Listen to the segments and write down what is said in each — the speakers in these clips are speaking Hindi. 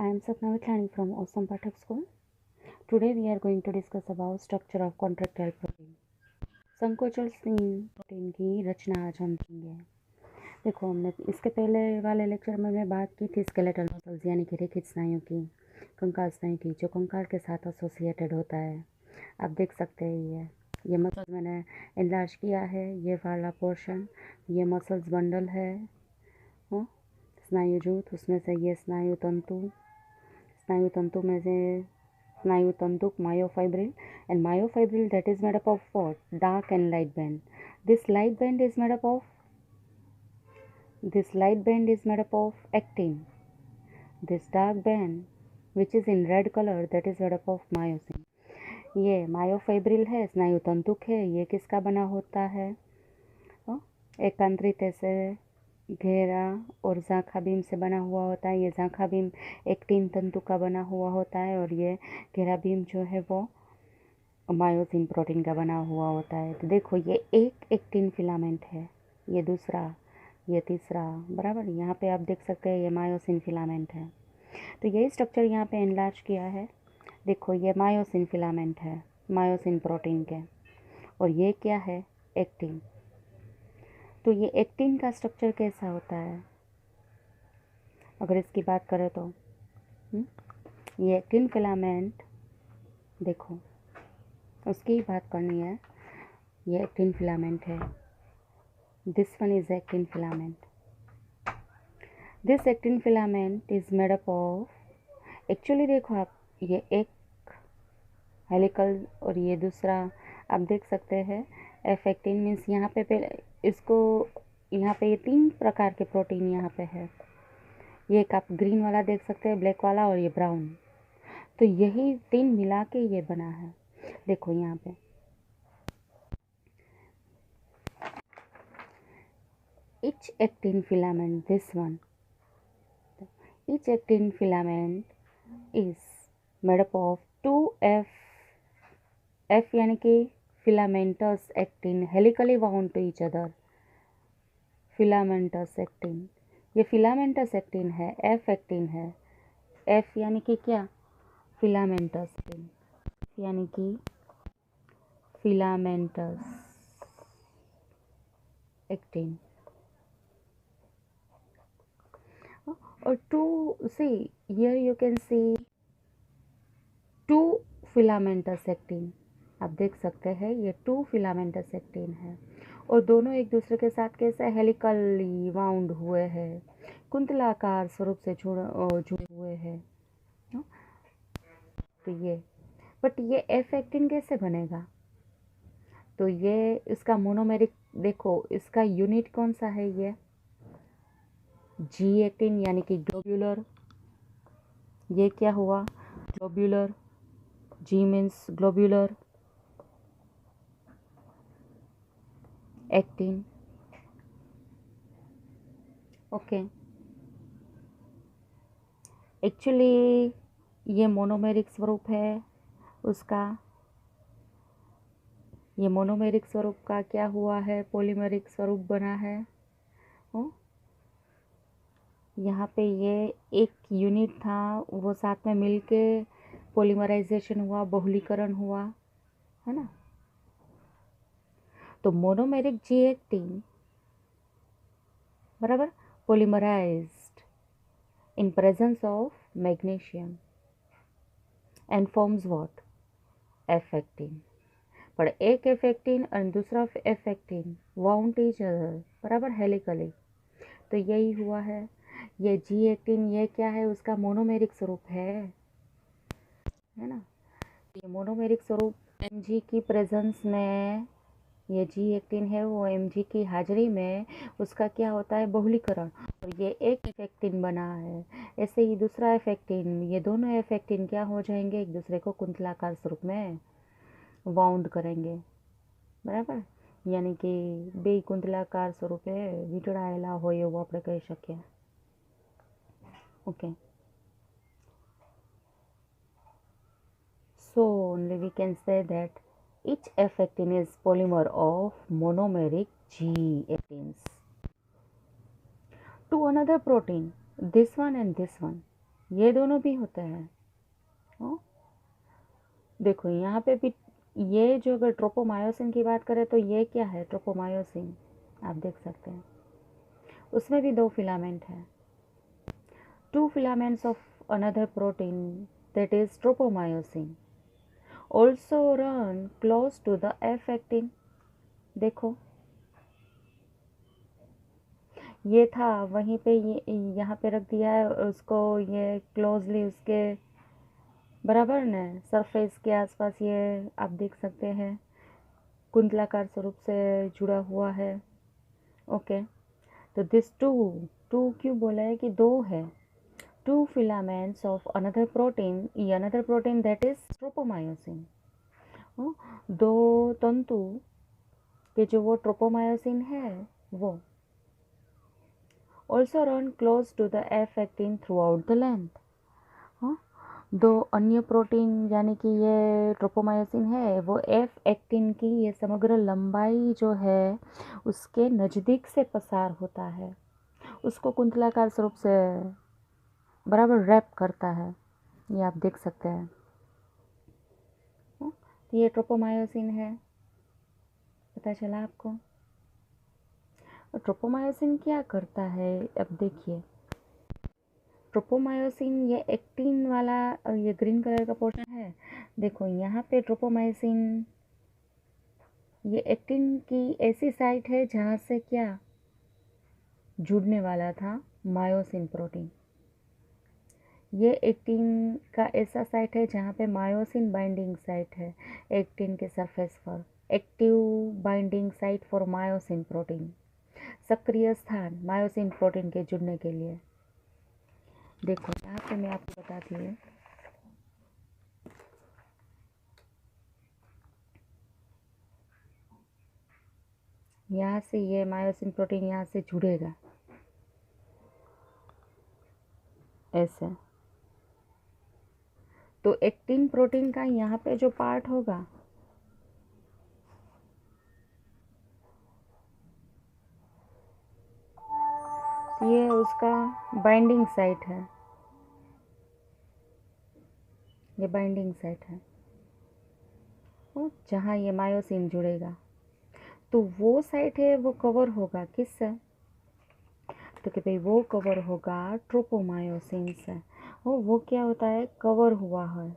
I am Sapna Vitlani from Awesome Pathak School. Today we are going to discuss about structure of contractile protein. संकोचन प्रोटीन की रचना आज हम देखेंगे। देखो, हमने इसके पहले वाले लेक्चर में मैं बात की थी स्केलेटल मसल्स यानी कि रेखित स्नायु की, कंकाल स्नायु की, जो कंकाल के साथ एसोसिएटेड होता है। आप देख सकते हैं ये मसल्स मैंने एनलार्ज किया है, ये वाला पोर्शन, ये मसल्स बंडल है स्नायु जूथ, उसमें से ये स्नायु तंतु में से स्नायु तंतुक myofibril, and myofibril that is made up of what? Dark and light band. This light band is made up of actin. This dark band which is in red color that is made up of myosin. ये मायोफाइब्रिल है, स्नायु तंतुक है। ये किसका बना होता है? एकांतरित से घेरा और ज़ाँखा बीम से बना हुआ होता है। ये ज़ाँखा बीम एक्टिन तंतु का बना हुआ होता है और ये घेरा बीम जो है वो मायोसिन प्रोटीन का बना हुआ होता है। तो देखो, ये एक एक्टिन फिलामेंट है, ये दूसरा, ये तीसरा, बराबर। यहाँ पे आप देख सकते हैं ये मायोसिन फिलामेंट है। तो यही स्ट्रक्चर यहाँ पे एनलार्ज किया है। देखो, ये मायोसिन फिलामेंट है मायोसिन प्रोटीन के, और ये क्या है? एक्टिन। तो ये एक्टिन का स्ट्रक्चर कैसा होता है अगर इसकी बात करें तो ये एक्टिन फिलामेंट, देखो उसकी ही बात करनी है। ये एक्टिन फिलामेंट है, this one is actin filament. This actin filament is made up of, actually देखो आप, ये एक हेलिकल और ये दूसरा, आप देख सकते हैं एफ एक्टिन मीन्स यहाँ पे पहले इसको, यहाँ पे ये 3 प्रकार के प्रोटीन यहाँ पे है। ये एक आप ग्रीन वाला देख सकते हैं, ब्लैक वाला और ये ब्राउन। तो यही 3 मिला के ये बना है। देखो यहाँ पे each actin filament, this one, each actin filament is made up of 2 F यानी कि filamentous actin helically wound to each other, filamentous actin। ये filamentous actin है, F actin है। F यानी कि क्या? filamentous actin यानी कि filamentous actin। और 2, see here you can see 2 filamentous actin। आप देख सकते हैं ये 2 filamentous actin है, और दोनों एक दूसरे के साथ कैसे हेलिकली वाउंड हुए हैं, कुंतलाकार स्वरूप से जुड़े हुए हैं। तो ये, बट ये एफ एक्टिन कैसे बनेगा? तो ये इसका मोनोमेरिक, देखो इसका यूनिट कौन सा है? ये जी एक्टिन यानी कि ग्लोब्यूलर। ये क्या हुआ? Globular. G means globular actin, okay. Actually ये मोनोमेरिक स्वरूप है उसका। ये मोनोमेरिक स्वरूप का क्या हुआ है? पॉलीमेरिक स्वरूप बना है। यहाँ पे ये एक यूनिट था, वो साथ में मिलके पॉलीमराइजेशन हुआ, बहुलीकरण हुआ, है ना। तो मोनोमेरिक जी एक्टिन बराबर polymerised in presence of magnesium and forms what? F actin. पर एक एफ एक्टिन और दूसरा F actin wound each other, बराबर हेलिकली। तो यही हुआ है। ये जी एक्टिन, ये क्या है? उसका मोनोमेरिक स्वरूप है ना। ये मोनोमेरिक स्वरूप एम जी की प्रेजेंस में, ये जी एक्टिन है वो एम जी की हाजिरी में उसका क्या होता है? बहुलीकरण, और ये एक एफेक्टिन बना है। ऐसे ही दूसरा एफेक्टिन, ये दोनों एफेक्टिन क्या हो जाएंगे? एक दूसरे को कुंतलाकार स्वरूप में वाउंड करेंगे, बराबर। यानी कि બે કુંતલાકાર સ્વરૂપે વીંટળાયેલા હોય એવું આપણે કહી શકીએ, okay. So only we can say that each F actin is polymer of monomeric G actins to another protein, this one and this one, ये दोनों भी होते हैं। देखो यहाँ पे भी ये जो, अगर ट्रोपोमायोसिन की बात करें तो ये क्या है, ट्रोपोमायोसिन, आप देख सकते हैं उसमें भी 2 फिलामेंट है। 2 filaments of another protein, that is tropomyosin, also run close to the F actin। देखो ये था वहीं पे, ये यहाँ पे रख दिया है उसको, ये क्लोजली उसके बराबर न सरफेस के आसपास, ये आप देख सकते हैं कुंतलाकार स्वरूप से जुड़ा हुआ है। ओके, तो दिस टू क्यों बोला है कि 2 है, 2 filaments of another protein that is tropomyosin। 2 तंतु के जो वो ट्रोपोमायोसिन है वो also run close to the F actin throughout the length। 2 अन्य प्रोटीन यानी कि ये ट्रोपोमायोसिन है वो F एक्टिन की ये समग्र लंबाई जो है उसके नज़दीक से पसार होता है, उसको कुंतलाकार स्वरूप से बराबर रैप करता है, ये आप देख सकते हैं। तो ये ट्रोपोमायोसिन है, पता चला आपको। ट्रोपोमायोसिन क्या करता है, अब देखिए ट्रोपोमायोसिन ये एक्टिन वाला, ये ग्रीन कलर का पोर्शन है, देखो यहाँ पे ट्रोपोमायोसिन ये एक्टिन की ऐसी साइट है जहाँ से क्या जुड़ने वाला था मायोसिन प्रोटीन। ये एक्टिन का ऐसा साइट है जहाँ पे मायोसिन बाइंडिंग साइट है एक्टिन के सरफेस पर, active binding site for myosin protein, सक्रिय स्थान मायोसिन प्रोटीन के जुड़ने के लिए। देखो यहाँ पे मैं आपको बताती हूँ, यहाँ से ये मायोसिन प्रोटीन यहाँ से जुड़ेगा ऐसे, तो एक्टिन प्रोटीन का यहाँ पे जो पार्ट होगा ये उसका बाइंडिंग साइट है, ये बाइंडिंग साइट है जहाँ ये मायोसिन जुड़ेगा। तो वो साइट है वो कवर होगा किससे, तो कि भाई वो कवर होगा ट्रोपोमायोसिन से। वो क्या होता है, कवर हुआ है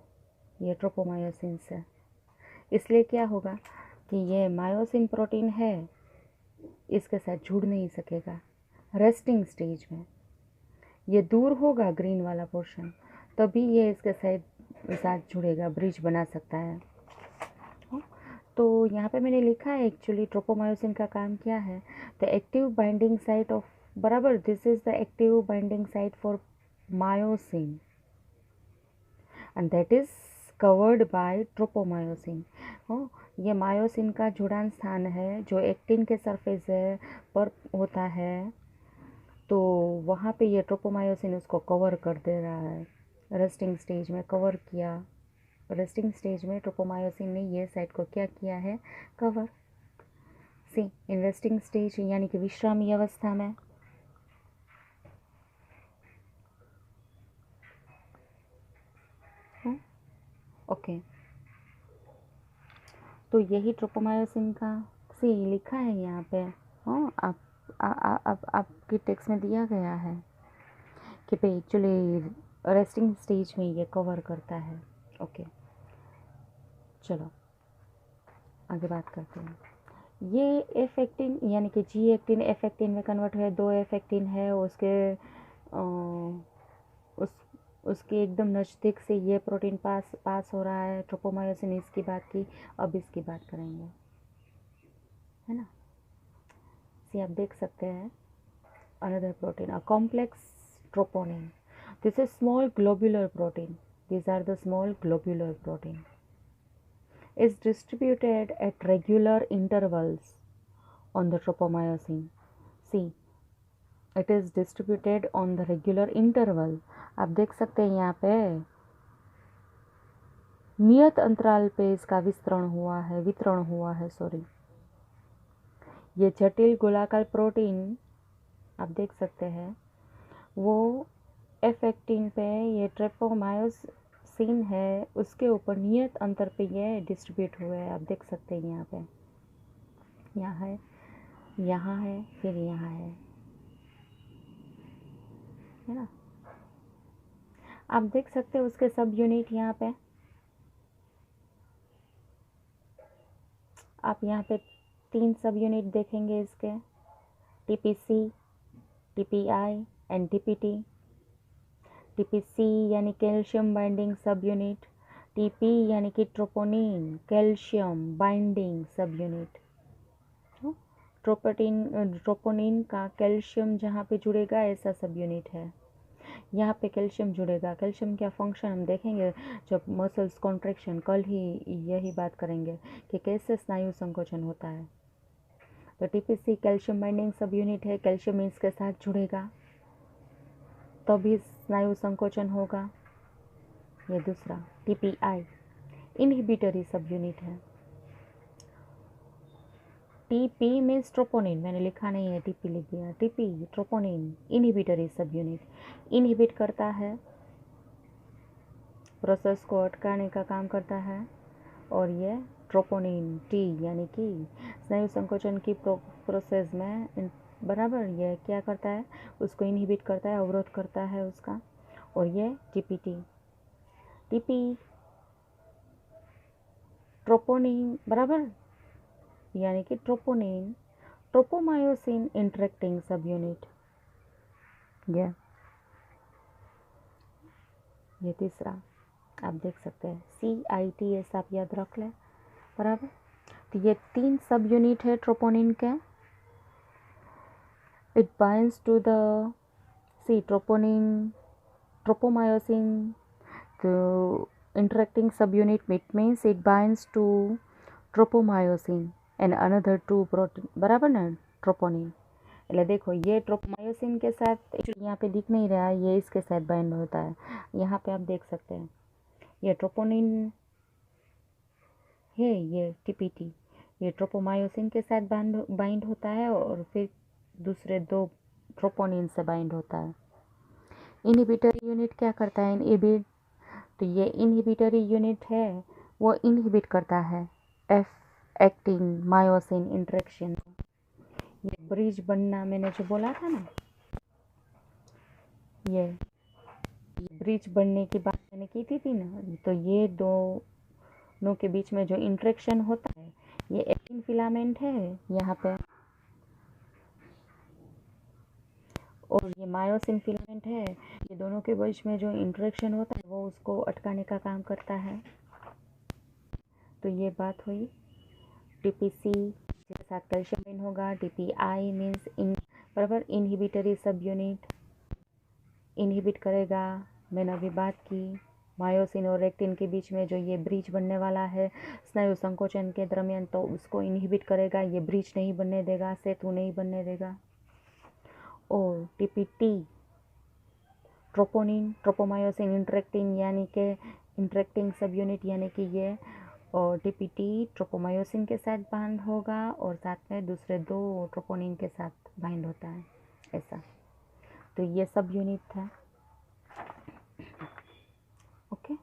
ये ट्रोपोमायोसिन से, इसलिए क्या होगा कि ये मायोसिन प्रोटीन है इसके साथ जुड़ नहीं सकेगा रेस्टिंग स्टेज में, ये दूर होगा ग्रीन वाला पोर्शन, तभी ये इसके साथ जुड़ेगा, ब्रिज बना सकता है। तो यहाँ पे मैंने लिखा है एक्चुअली ट्रोपोमायोसिन का काम क्या है, the active binding site of, बराबर, this is the active binding site for myosin and that is covered by tropomyosin. ये मायोसिन का जुड़ान स्थान है जो एक्टिन के सरफेस पर होता है, तो वहाँ पे ये ट्रोपोमायोसिन उसको कवर कर दे रहा है, रेस्टिंग स्टेज में कवर किया, रेस्टिंग स्टेज में ट्रोपोमायोसिन ने ये साइट को क्या किया है, cover. See in resting stage यानी कि विश्रामी अवस्था में ओके, तो यही ट्रोपोमायोसिन का सी लिखा है यहाँ पे। आप आपकी टेक्स्ट में दिया गया है कि भाई एक्चुअली रेस्टिंग स्टेज में ये कवर करता है। ओके, चलो आगे बात करते हैं। ये एफ एक्टिन यानी कि जी एक्टिन एफ एक्टिन में कन्वर्ट है, 2 एफ एक्टिन है उसके उसके एकदम नज़दीक से ये प्रोटीन पास हो रहा है। ट्रोपोमायोसिन इसकी बात की, अब इसकी बात करेंगे, है ना। सी आप देख सकते हैं another protein, a complex troponin, this is small globular protein, these are the small globular protein, is distributed at regular intervals on the tropomyosin। See, it is distributed on the regular interval। आप देख सकते हैं यहाँ पे नियत अंतराल पे इसका वितरण हुआ है सॉरी। ये जटिल गोलाकार प्रोटीन आप देख सकते हैं वो F18 पे ये ट्रिप्टोमायोसिन है, उसके ऊपर नियत अंतर पे ये डिस्ट्रीब्यूट हुए हैं। आप देख सकते हैं यहाँ पे, यहाँ है, फिर यहाँ है ना। आप देख सकते हैं उसके सब यूनिट यहाँ पे। आप यहाँ पे 3 सब यूनिट देखेंगे इसके, TPC, TPI and TPT। TPC यानी कैल्शियम बाइंडिंग सब यूनिट, TP यानी कि ट्रोपोनिन कैल्शियम बाइंडिंग सब यूनिट। ट्रोपोनिन का कैल्शियम जहाँ पे जुड़ेगा ऐसा सब यूनिट है। यहाँ पे कैल्शियम जुड़ेगा। कैल्शियम क्या फंक्शन हम देखेंगे जब मसल्स कॉन्ट्रैक्शन, कल ही यही बात करेंगे कि कैसे स्नायु संकोचन होता है। तो TPC कैल्शियम बाइंडिंग सब यूनिट है, कैल्शियम इसके साथ जुड़ेगा तभी स्नायु संकोचन होगा। ये दूसरा TPI इनहिबिटरी सब यूनिट है। TP मीन्स ट्रोपोनिन, मैंने लिखा नहीं है, TP लिख दिया। TP ट्रोपोनिन इनहिबिटरी सब यूनिट, इनहिबिट करता है, प्रोसेस को अटकाने का काम करता है। और ये ट्रोपोनिन T यानी कि स्नायु संकोचन की प्रोसेस में बराबर ये क्या करता है, उसको इनहिबिट करता है, अवरोध करता है उसका। और ये TPT ट्रोपोनिन बराबर यानी कि ट्रोपोनिन ट्रोपोमायोसिन इंटरेक्टिंग सब यूनिट। ये तीसरा आप देख सकते हैं, CITS आप याद रख लें बराबर। तो ये 3 सब यूनिट है ट्रोपोनिन के। It binds to the troponin tropomyosin तो interacting subunit, it means it binds to tropomyosin and another 2 protein बराबर ना, ट्रोपोनिन। એટલે देखो ये ट्रोपोमायोसिन के साथ एक्चुअली यहाँ पे दिख नहीं रहा है, ये इसके साथ बाइंड होता है। यहाँ पे आप देख सकते हैं ये ट्रोपोनिन है, ये TPT ये ट्रोपोमायोसिन के साथ बाइंड होता है और फिर दूसरे 2 ट्रोपोनिन से बाइंड होता है। इनहिबिटरी यूनिट क्या करता है, इनहिबिट। तो ये इनहिबिटरी यूनिट है, वो इनहिबिट करता है F18 मायोसिन इंटरेक्शन। ये ब्रिज बनना मैंने जो बोला था ना, ये ब्रिज बनने की बात मैंने की थी ना, तो ये दोनों के बीच में जो इंटरेक्शन होता है, ये एक्टिन फिलामेंट है यहाँ पे, और ये मायोसिन फिलामेंट है। ये दोनों के बीच में जो इंटरेक्शन होता है वो उसको अटकाने का काम करता है। तो ये बात हुई। TPC जिसके साथ कैल्शियम बाइंड होगा, TPI मीन्स बराबर इनहिबिटरी सब यूनिट, इनहिबिट करेगा। मैंने अभी बात की मायोसिन और एक्टिन के बीच में जो ये ब्रिज बनने वाला है स्नायु संकोचन के दरमियान, तो उसको इनहिबिट करेगा, ये ब्रिज नहीं बनने देगा, सेतु नहीं बनने देगा। और TPT ट्रोपोनिन ट्रोपोमायोसिन इंटरेक्टिंग यानी कि इंटरेक्टिंग सब यूनिट यानी कि ये, और TPT ट्रोपोमायोसिन के साथ बाइंड होगा और साथ में दूसरे 2 ट्रोपोनिन के साथ बाइंड होता है ऐसा। तो ये सब यूनिट था। ओके,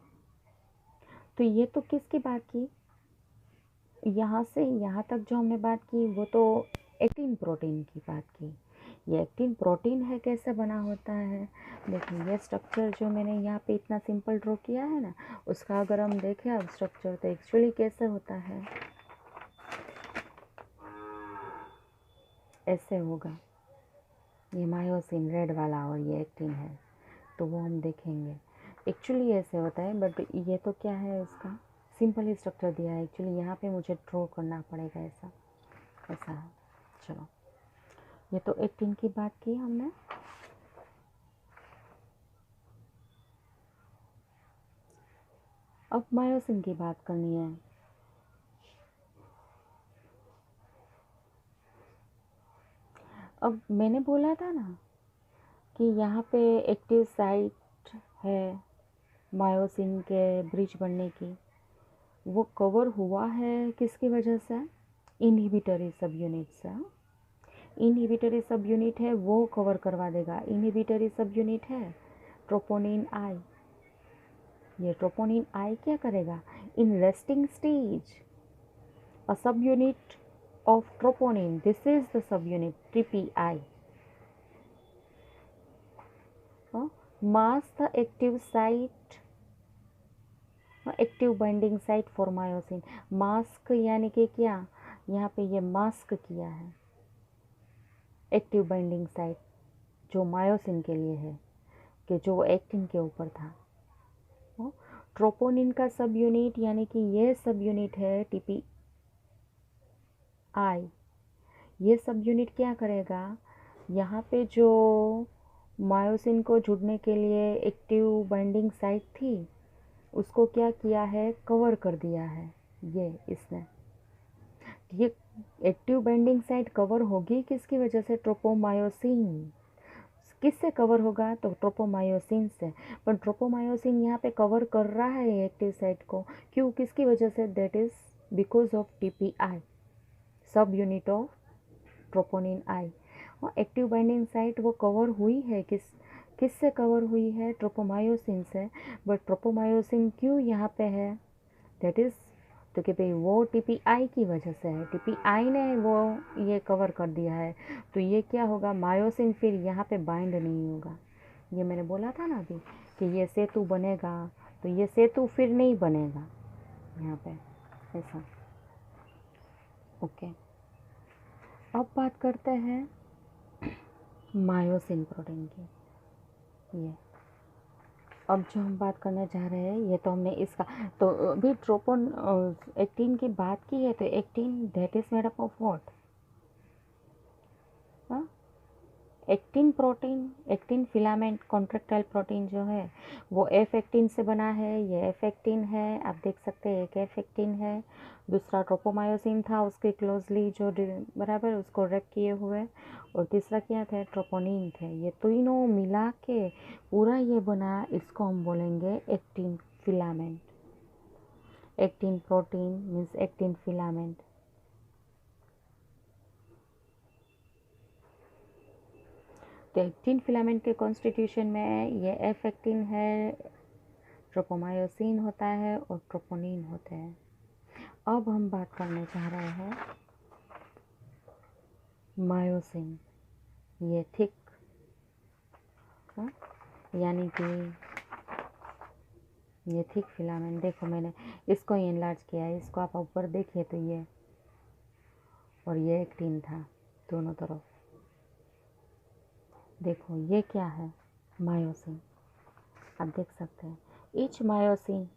तो ये तो किसकी बात की, यहाँ से यहाँ तक जो हमने बात की वो तो एक्टिन प्रोटीन की बात की। ये एक्टिन प्रोटीन है, कैसे बना होता है। देखिए ये स्ट्रक्चर जो मैंने यहाँ पे इतना सिंपल ड्रॉ किया है ना, उसका अगर हम देखें अब स्ट्रक्चर तो एक्चुअली कैसे होता है, ऐसे होगा। ये मायोसिन रेड वाला और ये एक्टिन है, तो वो हम देखेंगे एक्चुअली ऐसे होता है। बट ये तो क्या है, उसका सिंपल ही स्ट्रक्चर दिया है। एक्चुअली यहाँ पे मुझे ड्रॉ करना पड़ेगा ऐसा है। चलो, ये तो एक्टिन की बात की हमने। अब मायोसिन की बात करनी है। अब मैंने बोला था ना कि यहाँ पे एक्टिव साइट है मायोसिन के ब्रिज बनने की, वो कवर हुआ है किसकी वजह से, इनहिबिटरी सब यूनिट से। इनहिबिटरी सब यूनिट है वो कवर करवा देगा। इनहिबिटरी सब यूनिट है ट्रोपोनिन आई। ये ट्रोपोनिन आई क्या करेगा? इन रेस्टिंग स्टेज अ सब unit of troponin, this is the sub unit TPI, mask the active site, active binding site for myosin. Mask यानी कि क्या, यहाँ पे ये मास्क किया है एक्टिव बाइंडिंग साइट जो मायोसिन के लिए है, कि जो एक्टिन के ऊपर था। ट्रोपोनिन का सब यूनिट यानी कि ये सब यूनिट है TPI। ये सब यूनिट क्या करेगा? यहाँ पे जो मायोसिन को जुड़ने के लिए एक्टिव बाइंडिंग साइट थी, उसको क्या किया है? कवर कर दिया है ये इसने। ये एक्टिव बाइंडिंग साइट कवर होगी किसकी वजह से? ट्रोपोमायोसिन। किससे कवर होगा? तो ट्रोपोमायोसिन से। पर ट्रोपोमायोसिन यहाँ पे कवर कर रहा है एक्टिव साइट को, क्यों? किसकी वजह से? That is because of TPI, सब यूनिट ऑफ ट्रोपोनिन आई। और एक्टिव बाइंडिंग साइट वो कवर हुई है किससे कवर हुई है? ट्रोपोमायोसिन से। बट ट्रोपोमायोसिन क्यों यहाँ पे है? दैट इज, तो कि भाई वो TPI की वजह से है, TPI ने वो ये कवर कर दिया है। तो ये क्या होगा? मायोसिन फिर यहाँ पे बाइंड नहीं होगा। ये मैंने बोला था ना अभी कि ये सेतु बनेगा, तो ये सेतु फिर नहीं बनेगा यहाँ पे, ऐसा। ओके, अब बात करते हैं मायोसिन प्रोटीन की। ये अब जो हम बात करने जा रहे हैं, ये तो हमने इसका, तो अभी ट्रोपोन एक्टिन की बात की है, तो actin that is made up of what? Actin protein, actin filament contractile protein जो है वो F एक्टिन से बना है। ये F एक्टिन है, आप देख सकते हैं, एक F एक्टिन है, दूसरा ट्रोपोमायोसिन था उसके क्लोजली जो बराबर उसको रैप किए हुए, और तीसरा क्या था? ट्रोपोनिन थे। ये तीनों मिला के पूरा ये बना, इसको हम बोलेंगे actin filament. Actin protein means actin filament. तो एक्टिन फिलामेंट के कॉन्स्टिट्यूशन में ये F एक्टिन है, ट्रोपोमायोसिन होता है और ट्रोपोनिन होते हैं। अब हम बात करने जा रहे हैं मायोसिन। ये थिक, यानी कि ये थिक फिलामेंट। देखो मैंने इसको इनलार्ज किया है, इसको आप ऊपर देखिए तो ये, और ये एक्टिन था दोनों तरफ। देखो ये क्या है? मायोसिन, आप देख सकते हैं ईच मायोसिन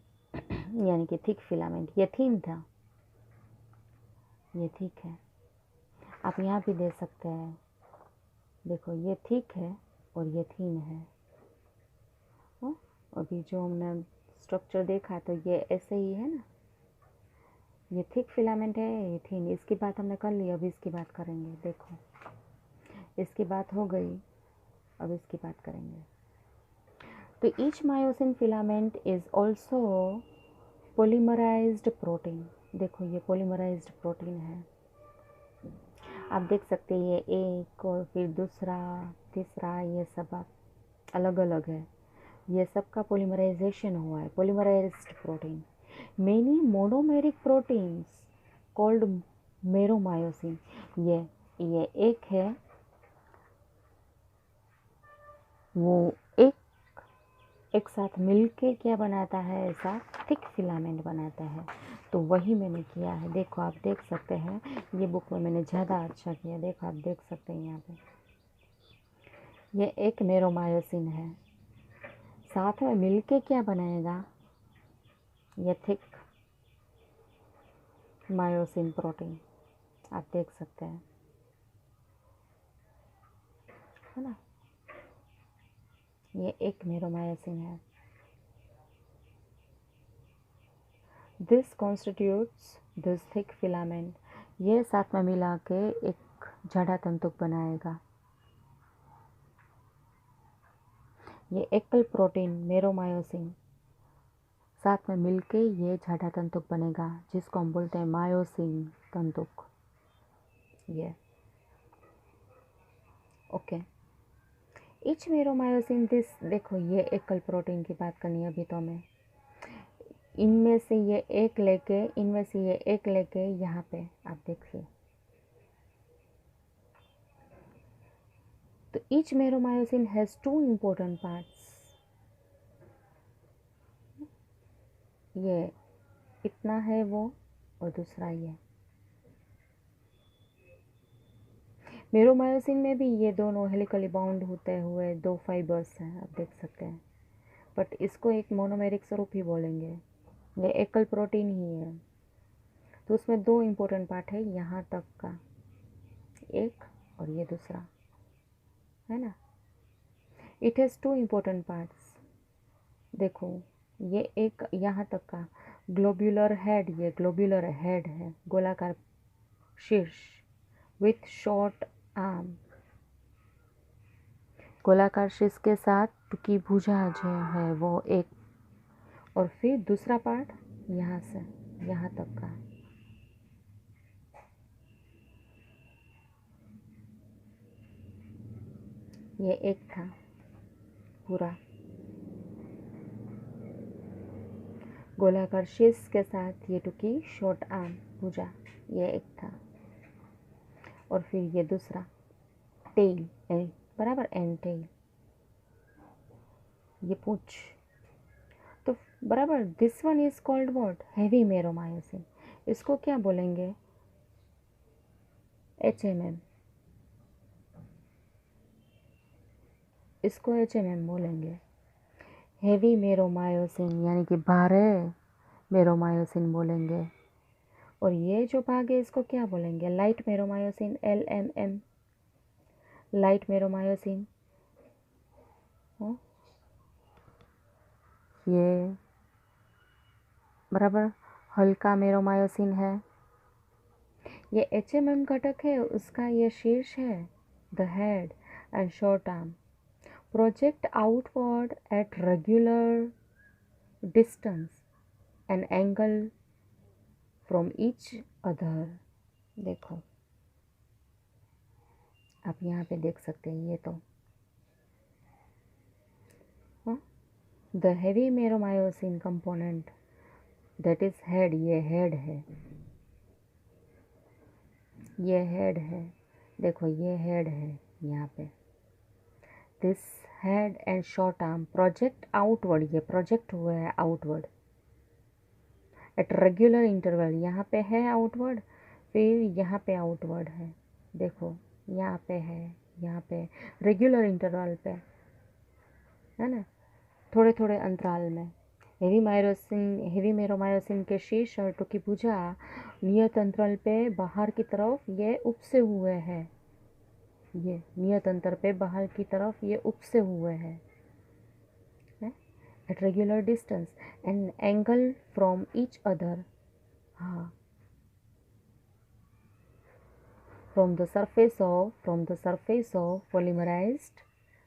यानी कि थिक फिलामेंट। ये थिन था, ये थिक है। आप यहाँ भी दे सकते हैं, देखो ये थिक है और ये थिन है। अभी जो हमने स्ट्रक्चर देखा तो ये ऐसे ही है ना, ये थिक फिलामेंट है, ये थिन। इसकी बात हमने कर ली, अब इसकी बात करेंगे। देखो इसकी बात हो गई, अब इसकी बात करेंगे। तो each myosin filament is also polymerised protein. देखो ये पोलीमराइज्ड प्रोटीन है, आप देख सकते हैं, ये एक और फिर दूसरा तीसरा, ये सब अलग अलग है, ये सब का पोलीमराइजेशन हुआ है, polymerised protein. Many monomeric proteins called meromyosin. ये एक है, वो एक साथ मिलके क्या बनाता है? ऐसा थिक फिलामेंट बनाता है। तो वही मैंने किया है। देखो आप देख सकते हैं, ये बुक में मैंने ज़्यादा अच्छा किया। देखो आप देख सकते हैं यहाँ पे, ये एक मेरोमायोसिन है, साथ में मिलके क्या बनाएगा? ये थिक मायोसिन प्रोटीन, आप देख सकते हैं, है ना। ये एक मेरोमायोसिन है। This constitutes this thick filament. ये साथ में मिला के एक जड़ा तंतुक बनाएगा। ये एकल प्रोटीन मेरोमायोसिन साथ में मिलके ये जड़ा तंतुक बनेगा, जिसको हम बोलते हैं मायोसिन तंतुक। ये ओके। इच मेरोमायोसिन दिस, देखो ये एकल प्रोटीन की बात करनी है अभी तो हमें, इनमें से ये एक लेके, इनमें से ये एक लेके यहाँ पे आप देखिए, तो each meromyosin has two important parts. ये इतना है वो, और दूसरा ये। मेरोमायोसिन में भी ये दोनों हेलिकली बाउंड होते हुए दो फाइबर्स हैं, आप देख सकते हैं, बट इसको एक मोनोमेरिक स्वरूप ही बोलेंगे, ये एकल प्रोटीन ही है। तो उसमें दो इम्पोर्टेंट पार्ट है, यहाँ तक का एक और ये दूसरा, है ना। It has two important parts. देखो ये एक यहाँ तक का ग्लोब्यूलर हेड, ये ग्लोब्यूलर हेड है, गोलाकार शीर्ष विथ शॉर्ट आर्म, गोलाकार शीर्ष के साथ टुकी भुजा जो है वो एक, और फिर दूसरा पार्ट यहाँ से यहाँ तक का, ये एक था पूरा, गोलाकार शीर्ष के साथ ये टुकी शॉर्ट आर्म भुजा, ये एक था, और फिर ये दूसरा टेल, बराबर एंड टेल, ये पूंछ, तो बराबर this one is called what, heavy meromyosin. इसको क्या बोलेंगे, HMM, इसको HMM बोलेंगे, हेवी मेरोमायोसिन, यानी कि भारे मेरोमायोसिन बोलेंगे। और ये जो भाग है इसको क्या बोलेंगे, लाइट मेरोमायोसिन, LMM, लाइट मेरोमायोसिन। ये बराबर हल्का मेरोमायोसिन है। ये HMM घटक है, उसका ये शीर्ष है, the head and short arm project outward at regular distance and angle from each other. देखो आप यहाँ पे देख सकते हैं, ये तो the heavy meromyosin component that is head, ये हेड है, ये हेड है, देखो ये हेड है यहाँ पे, this head and short arm project outward, ये प्रोजेक्ट हुआ है आउटवर्ड एट रेगुलर इंटरवल, यहाँ पे है आउटवर्ड, फिर यहाँ पे आउटवर्ड है, देखो यहाँ पे है, यहाँ पे रेगुलर इंटरवल पे, है ना, थोड़े थोड़े अंतराल में। हेवी मेरोमायोसिन के शीर्ष और टुकी भुजा नियत अंतराल पे बाहर की तरफ ये उपसे हुए हैं, ये नियत अंतर पे बाहर की तरफ ये उपसे हुए हैं, at regular distance and angle from each other, हाँ, from the surface of polymerised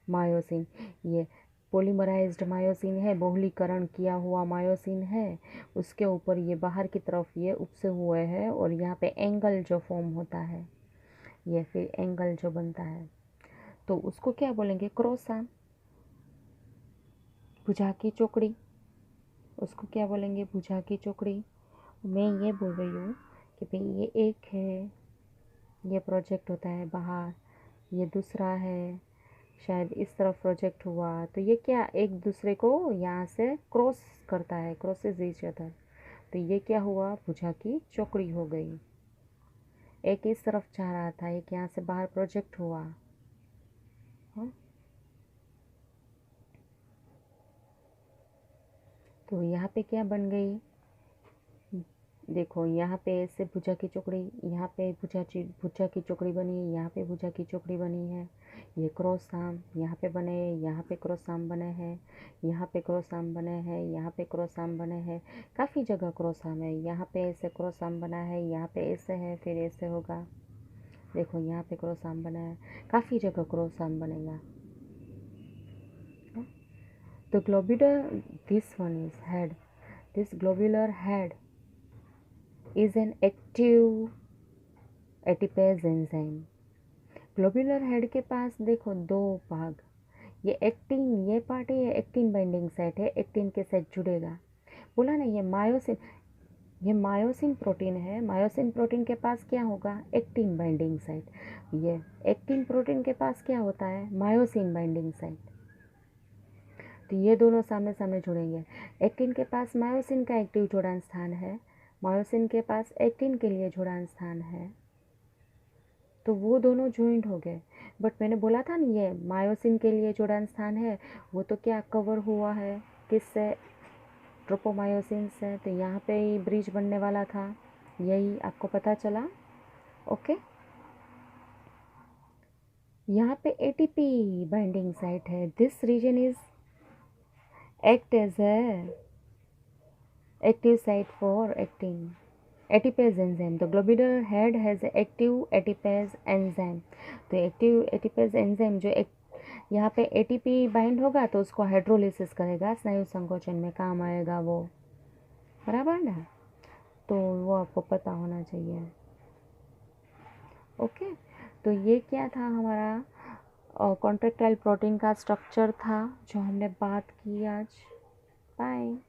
myosin, ये पॉलीमराइज्ड मायोसिन है, बहुलीकरण किया हुआ मायोसिन है, उसके ऊपर ये बाहर की तरफ ये उपसे हुए हैं, और यहाँ पे एंगल जो फॉर्म होता है, ये फिर एंगल जो बनता है, तो उसको क्या बोलेंगे, क्रॉस आर्म, भुजा की चौकड़ी, उसको क्या बोलेंगे, भुजा की चौकड़ी। मैं ये बोल रही हूँ कि भाई ये एक है, ये प्रोजेक्ट होता है बाहर, ये दूसरा है, शायद इस तरफ प्रोजेक्ट हुआ, तो ये क्या एक दूसरे को यहाँ से क्रॉस करता है, क्रॉसेस ईच अदर, तो ये क्या हुआ, भुजा की चौकड़ी हो गई, एक इस तरफ जा रहा था, एक यहाँ से बाहर प्रोजेक्ट हुआ, हाँ? तो यहाँ पे क्या बन गई, देखो यहाँ पे ऐसे भुजा की चौकड़ी, यहाँ पे भुजा की चौकड़ी बनी, यहाँ पे भुजा की चौकड़ी बनी है, ये क्रॉस आर्म यहाँ पे बने, यहाँ पे क्रॉस आर्म बने हैं, यहाँ पे क्रॉस आर्म बने हैं, यहाँ पे क्रॉस आर्म बने हैं, काफ़ी जगह क्रॉस आर्म है, यहाँ पे ऐसे क्रॉस आर्म बना है, यहाँ पे ऐसे है, फिर ऐसे होगा, देखो यहाँ पे क्रॉस आर्म बना है, काफ़ी जगह क्रॉस आर्म बनेगा। The globular, this one is head, this globular head is an active ATPase enzyme. Globular head के पास देखो दो भाग, ये एक्टिन, ये पार्ट है, ये एक्टिन बाइंडिंग साइट है, एक्टिन के साथ जुड़ेगा। बोला ना ये मायोसिन प्रोटीन है। मायोसिन प्रोटीन के पास क्या होगा? Actin binding site. ये एक्टिन प्रोटीन के पास क्या होता है? Myosin binding site. तो ये दोनों सामने सामने जुड़ेंगे। एक्टिन के पास मायोसिन का एक्टिव जोड़ान स्थान है, मायोसिन के पास एक्टिन के लिए जोड़ान स्थान है, तो वो दोनों ज्वाइंट हो गए। बट मैंने बोला था ना ये मायोसिन के लिए जोड़ान स्थान है, वो तो क्या कवर हुआ है किससे? ट्रोपोमायोसिन से। तो यहाँ पे ही ब्रिज बनने वाला था, यही आपको पता चला। ओके, यहाँ पे एटीपी बाइंडिंग साइट है। This region is act as a active site for actin ATPase enzyme. The globular head has active ATPase enzyme. तो एक्टिव ATPase enzyme जो यहाँ पे ATP बाइंड होगा तो उसको हाइड्रोलिसिस करेगा, स्नायु संकोचन में काम आएगा वो, बराबर ना? तो वो आपको पता होना चाहिए। ओके, तो ये क्या था हमारा कॉन्ट्रैक्टाइल प्रोटीन का स्ट्रक्चर था जो हमने बात की आज। बाय।